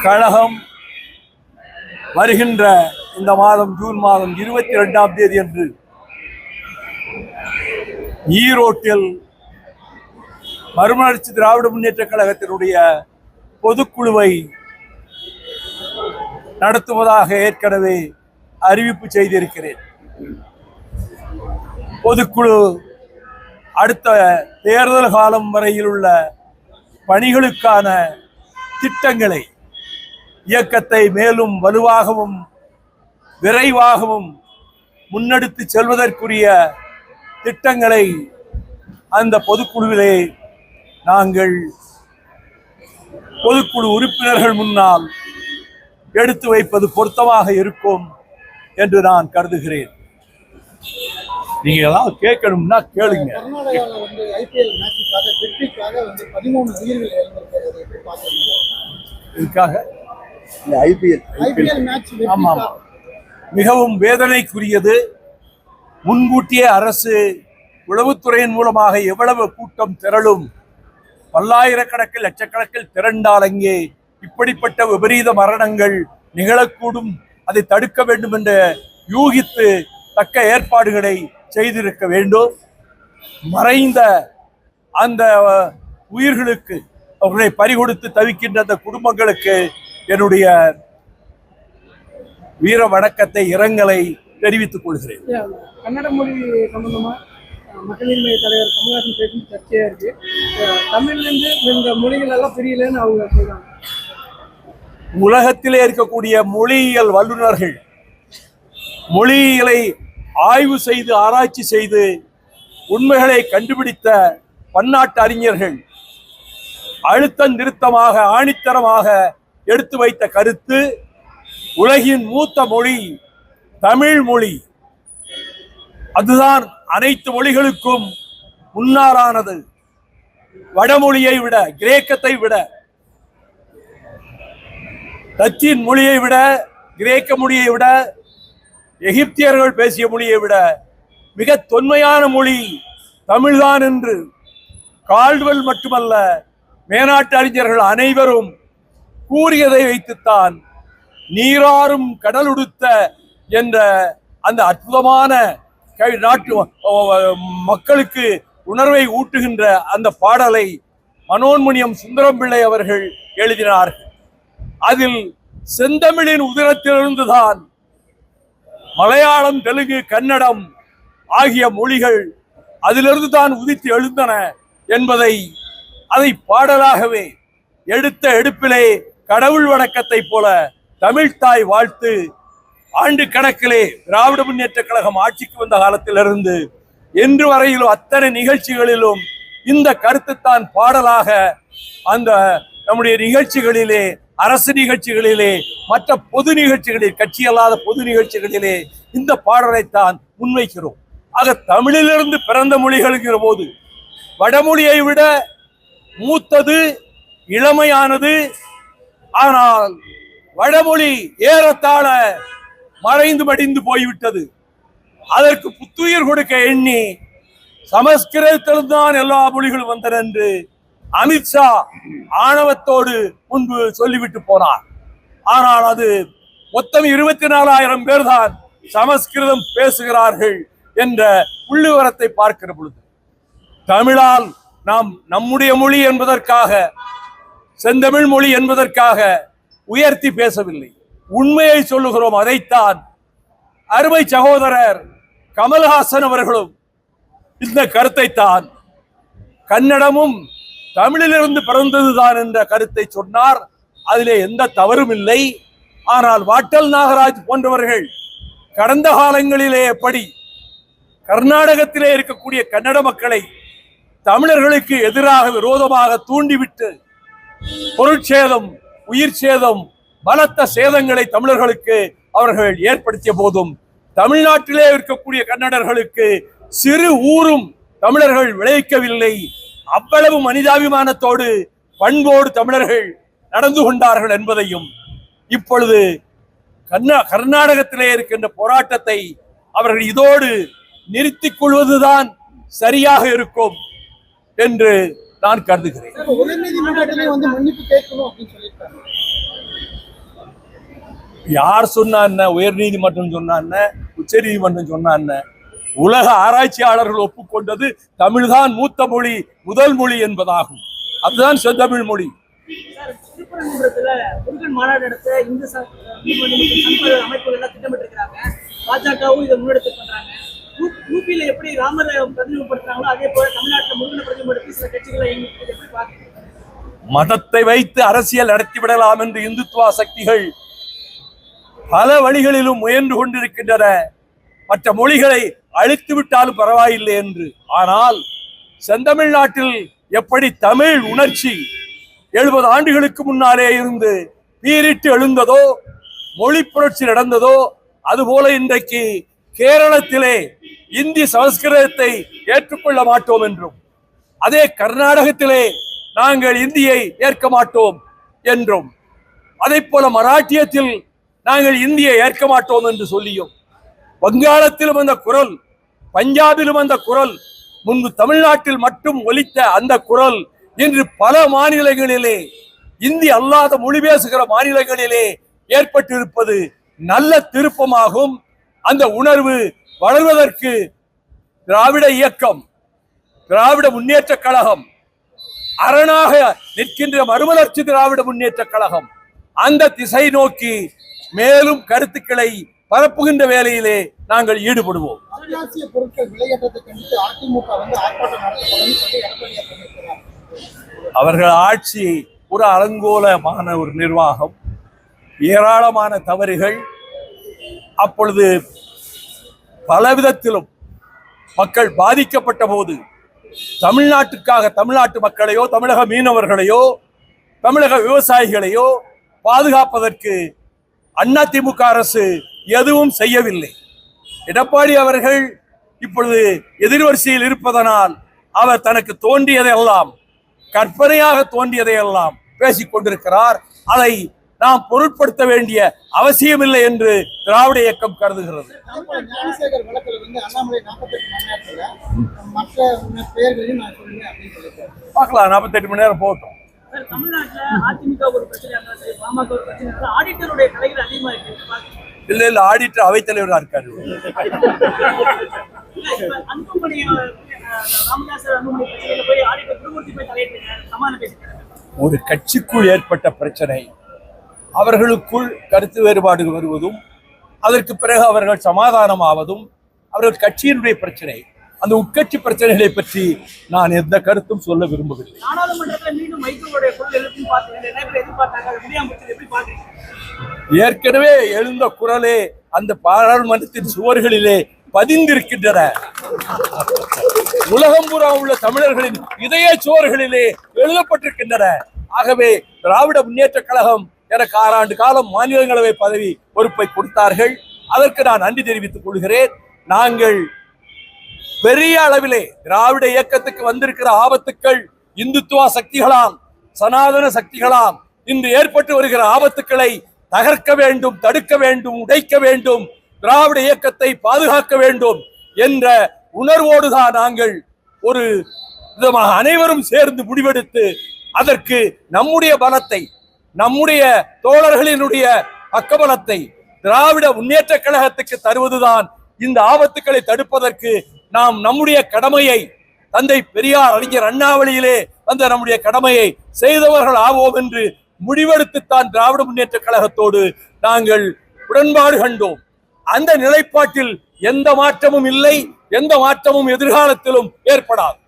கழகம் வருகின்ற இந்த மாதம் ஜூன் மாதம் 22ஆம் தேதி அன்று ஈரோட்டில் மறுமலர்ச்சி திராவிட முன்னேற்ற கழகத்தினுடைய பொதுக்குழுவை நடத்துவதாக ஏற்கனவே அறிவிப்பு செய்திருக்கிறேன். பொதுக்குழு அடுத்த தேர்தல் காலம் வரையில் உள்ள பணிகளுக்கான திட்டங்களை, இயக்கத்தை மேலும் வலுவாகவும் விரைவாகவும் முன்னெடுத்து செல்வதற்குரிய திட்டங்களை அந்த பொதுக்குழுவிலே நாங்கள் பொதுக்குழு உறுப்பினர்கள் முன்னால் எடுத்து வைப்பது பொருத்தமாக இருக்கும் என்று நான் கருதுகிறேன். நீங்க ஏதாவது கேட்கணும்னா கேளுங்க. மிகவும் வேதனைக்குரியது. முன்கூட்டியே அரசு உளவுத்துறையின் மூலமாக எவ்வளவு கூட்டம் திரளும், பல்லாயிரக்கணக்கில் லட்சக்கணக்கில் திரண்டால் அங்கே இப்படிப்பட்ட விபரீத மரணங்கள் நிகழக்கூடும், அதை தடுக்க வேண்டும் என்று யூகித்து தக்க ஏற்பாடுகளை செய்திருக்க வேண்டும். மறைந்த அந்த உயிர்களுக்கு, அவர்களை பறிகொடுத்து தவிக்கின்ற அந்த குடும்பங்களுக்கு என்னுடைய வீர வணக்கத்தை, இரங்கலை தெரிவித்துக் கொள்கிறேன். கன்னட மொழி சம்பந்தமா மக்களின் தலைவர் கமல்ஹாசன் பேசி சர்ச்சையா இருக்கு. தமிழ்லேருந்து இந்த மொழிகள் எல்லாம் பிரியலன்னு அவங்க சொல்றாங்க. உலகத்திலே இருக்கக்கூடிய மொழியியல் வல்லுநர்கள், மொழியியலை ஆய்வு செய்து ஆராய்ச்சி செய்து உண்மைகளை கண்டுபிடித்த பன்னாட்டு அறிஞர்கள் அழுத்தம் திருத்தமாக ஆணித்தரமாக எடுத்து வைத்த கருத்து, உலகின் மூத்த மொழி தமிழ் மொழி, அதுதான் அனைத்து மொழிகளுக்கும் முன்னாரானது. வடமொழியை விட, கிரேக்கத்தை விட, லத்தீன் மொழியை விட, கிரேக்க மொழியை விட, எகிப்தியர்கள் பேசிய மொழியை விட மிக தொன்மையான மொழி தமிழ்தான் என்று கால்டுவெல் மட்டுமல்ல, மேனாட்டு அறிஞர்கள் அனைவரும் கூறியதை வைத்துத்தான் நீராறும் கடல் உடுத்த என்ற அந்த அற்புதமான நாட்டு மக்களுக்கு உணர்வை ஊட்டுகின்ற அந்த பாடலை மனோன்மணியம் சுந்தரம் பிள்ளை அவர்கள் எழுதினார்கள். அதில் செந்தமிழின் உதிரத்திலிருந்துதான் மலையாளம், தெலுங்கு, கன்னடம் ஆகிய மொழிகள் அதிலிருந்து தான் உதித்து எழுந்தன என்பதை, அதை பாடலாகவே எடுத்த எடுப்பிலே கடவுள் வணக்கத்தை போல தமிழ்தாய் வாழ்த்து ஆண்டு கணக்கிலே திராவிட முன்னேற்ற கழகம் ஆட்சிக்கு வந்த காலத்திலிருந்து இன்று வரையிலும் அத்தனை நிகழ்ச்சிகளிலும் இந்த கருத்துத்தான் பாடலாக அந்த நம்முடைய நிகழ்ச்சிகளிலே, அரசு நிகழ்ச்சிகளிலே, மற்ற பொது நிகழ்ச்சிகளில், கட்சி அல்லாத பொது நிகழ்ச்சிகளிலே இந்த பாடலைத்தான் முன்வைக்கிறோம். ஆக தமிழிலிருந்து பிறந்த மொழிகளுங்கிற போது வடமொழியை விட மூத்தது, இளமையானது. ஆனால் வடமொழி ஏறத்தாழ மறைந்து மடிந்து போய்விட்டது. அதற்கு புத்துயிர் கொடுக்க எண்ணி சமஸ்கிருதத்தில்தான் எல்லா மொழிகளும் வந்தன என்று அமித்ஷா ஆணவத்தோடு முன்பு சொல்லிவிட்டு போனார். ஆனால் அது மொத்தம் 24,000 பேர் தான் சமஸ்கிருதம் பேசுகிறார்கள் என்ற புள்ளிவிவரத்தை பார்க்கிற பொழுது, தமிழால் நாம் நம்முடைய மொழி என்பதற்காக, செந்தமிழ் மொழி என்பதற்காக உயர்த்தி பேசவில்லை, உண்மையை சொல்லுகிறோம். அதைத்தான் அருமை சகோதரர் கமல்ஹாசன் அவர்களும் இந்த கருத்தைத்தான், கன்னடமும் தமிழிலிருந்து பிறந்ததுதான் என்ற கருத்தை சொன்னார். அதிலே எந்த தவறும் இல்லை. ஆனால் வாட்டல் நாகராஜ் போன்றவர்கள் கடந்த காலங்களிலே எப்படி கர்நாடகத்திலே இருக்கக்கூடிய கன்னட மக்களை தமிழர்களுக்கு எதிராக, விரோதமாக தூண்டிவிட்டு பொருட்சேதம், உயிர் சேதம், பலத்த சேதங்களை தமிழர்களுக்கு அவர்கள் ஏற்படுத்திய போதும், தமிழ்நாட்டிலே இருக்கக்கூடிய கன்னடர்களுக்கு சிறு ஊரும் தமிழர்கள் விளைவிக்கவில்லை. அவ்வளவு மனிதாபிமானத்தோடு, பண்போடு தமிழர்கள் நடந்து கொண்டார்கள் என்பதையும், இப்பொழுது கர்நாடகத்திலே இருக்கின்ற போராட்டத்தை அவர்கள் இதோடு நிறுத்திக் கொள்வதுதான் சரியாக இருக்கும் என்று நான் கருதுகிறேன். யார் சொன்னா என்ன, உயர் நீதிமன்றம் சொன்னா என்ன, உச்ச நீதிமன்றம் சொன்னா என்ன, உலக ஆராய்ச்சியாளர்கள் ஒப்புக்கொண்டது தமிழ்தான் மூத்த மொழி, முதல் மொழி என்பதாகும். அதுதான் செந்தமிழ் மொழி. சார், திருப்பரங்குன்றத்துல முருகன் மாநாடு நடத்த இந்து சமூக அமைப்புகள் எல்லாம் திட்டமிட்டிருக்கிறாங்க. பாஜகவும் இதை முன்னெடுத்து பண்றாங்க. யூபியில எப்படி ராமரை பிரதிநிதிப்படுத்துறாங்களோ அதே போல தமிழ்நாட்டில் முருகனை பிரதிநிதிப்படுத்தி சில கட்சிகளை எப்படி பாக்குறீங்க? மதத்தை வைத்து அரசியல் நடத்திவிடலாம் என்று இந்துத்துவா சக்திகள் பல வழிகளிலும் முயன்று கொண்டிருக்கின்றன. மற்ற மொழிகளை அழித்து விட்டாலும் பரவாயில்லை என்று. ஆனால் செந்தமிழ்நாட்டில் எப்படி தமிழ் உணர்ச்சி 70 ஆண்டுகளுக்கு முன்னாலே இருந்து பீரிட்டு எழுந்ததோ, மொழி புரட்சி நடந்ததோ, அதுபோல இன்றைக்கு கேரளத்திலே இந்தி சமஸ்கிருதத்தை ஏற்றுக்கொள்ள மாட்டோம் என்றும், அதே கர்நாடகத்திலே நாங்கள் இந்தியை ஏற்க மாட்டோம் என்றும், அதை போல மராட்டியத்தில் நாங்கள் இந்தியை ஏற்க மாட்டோம் என்று சொல்லியும், வங்காளத்திலும் அந்த குரல், பஞ்சாபிலும் அந்த குரல், முன்பு தமிழ்நாட்டில் மட்டும் ஒலித்த அந்த குரல் இன்று பல மாநிலங்களிலே, இந்தி அல்லாத மொழி பேசுகிற மாநிலங்களிலே ஏற்பட்டிருப்பது நல்ல திருப்பமாகும். அந்த உணர்வு வளர்வதற்கு திராவிட இயக்கம், திராவிட முன்னேற்ற கழகம், அரணாக நிற்கின்ற மறுமலர்ச்சி திராவிட முன்னேற்ற கழகம் அந்த திசை நோக்கி மேலும் கருத்துக்களை பரப்புகின்ற வேலையிலே நாங்கள் ஈடுபடுவோம். அத்தியாவசிய பொருட்கள் விலையேற்றத்தை கண்டித்து அதிமுக ஆர்ப்பாட்டம் நடத்தப்படும். அவர்கள் ஆட்சி ஒரு அலங்கோலமான ஒரு நிர்வாகம், ஏராளமான தவறுகள். அப்பொழுது பலவிதத்திலும் மக்கள் பாதிக்கப்பட்ட போது தமிழ்நாட்டுக்காக தமிழ்நாட்டு மக்களையோ, தமிழக மீனவர்களையோ, தமிழக விவசாயிகளையோ பாதுகாப்பதற்கு அதிமுக அரசு எதுவும் செய்யவில்லை. எடப்பாடி அவர்கள் இப்பொழுது எதிர்வரிசையில் இருப்பதனால் அவர் தனக்கு தோன்றியதையெல்லாம், கற்பனையாக தோன்றியதையெல்லாம் பேசிக் கொண்டிருக்கிறார். அதை நாம் பொருட்படுத்த வேண்டிய அவசியமில்லை என்று திராவிட இயக்கம் கருதுகிறது. ஞானசேகர் வழக்கில் அண்ணாமலை 48 மணி நேரத்தில் மற்ற பெயர்களையும் நான் சொல்லுவேன் அப்படின்னு சொல்லியிருக்கேன். பார்க்கலாம், 48 மணி நேரம் போகட்டும். தமிழ்நாட்டில் அதிமுக ஒரு பிரச்சனை, பாமக ஒரு பிரச்சனை, ஆடிட்டருடைய தலைகள் அதிகமா இருக்கு. இல்ல ஆடிட்டர் அவைத்தலைவராக இருக்காரு. அன்புமணி ராமதாஸ் அன்புமணி பிரச்சனையில போய் ஆடிட்டர் திருமூர்த்தி போய் தலையிட்டு சமாதானம் பேசிக்கிறாங்க. ஒரு கட்சிக்குள் ஏற்பட்ட பிரச்சனை, அவர்களுக்குள் கருத்து வேறுபாடு வருவதும், அதற்கு பிறகு அவர்கள் சமாதானமாவதும் அவர்கள் கட்சியினுடைய பிரச்சனை. அந்த உட்கட்சி பிரச்சனைகளை பற்றி நான் எந்த கருத்தும் சொல்ல விரும்பவில்லை. நாடாளுமன்றத்தில் மீண்டும் மைக்கோடைய குரல் எழுப்பும் எதிர்பார்த்தாங்க. ஏற்கனவே எழுந்த குரலே அந்த பாராளுமன்றத்தின் சுவர்களிலே பதிந்திருக்கின்றன. உலகம் பூரா உள்ள தமிழர்களின் இதய சுவர்களிலே எழுதப்பட்டிருக்கின்றன. ஆகவே திராவிட முன்னேற்ற கழகம் எனக்கு 6 ஆண்டு காலம் மாநிலங்களவை பதவி பொறுப்பை கொடுத்தார்கள். அதற்கு நான் நன்றி தெரிவித்துக் கொள்கிறேன். நாங்கள் பெரிய அளவிலே திராவிட இயக்கத்துக்கு வந்திருக்கிற ஆபத்துக்கள் இந்துத்துவா சக்திகளாம், சனாதன சக்திகளாம் இன்று ஏற்பட்டு வருகிற ஆபத்துக்களை தகர்க்க வேண்டும், தடுக்க வேண்டும், உடைக்க வேண்டும், திராவிட இயக்கத்தை பாதுகாக்க வேண்டும் என்ற உணர்வோடுதான் நாங்கள் ஒரு விதமாக அனைவரும் சேர்ந்து முடிவெடுத்து அதற்கு நம்முடைய பலத்தை, நம்முடைய தோழர்களினுடைய பக்கபலத்தை திராவிட முன்னேற்ற கழகத்துக்கு தருவதுதான் இந்த ஆபத்துக்களை தடுப்பதற்கு நாம் நம்முடைய கடமையை, தந்தை பெரியார் அறிஞர் அண்ணா வழியிலே வந்த நம்முடைய கடமையை செய்தவர்கள் ஆவோம் என்று முடிவெடுத்துத்தான் திராவிட முன்னேற்ற கழகத்தோடு நாங்கள் உடன்பாடு கண்டோம். அந்த நிலைப்பாட்டில் எந்த மாற்றமும் இல்லை, எந்த மாற்றமும் எதிர்காலத்திலும் ஏற்படாது.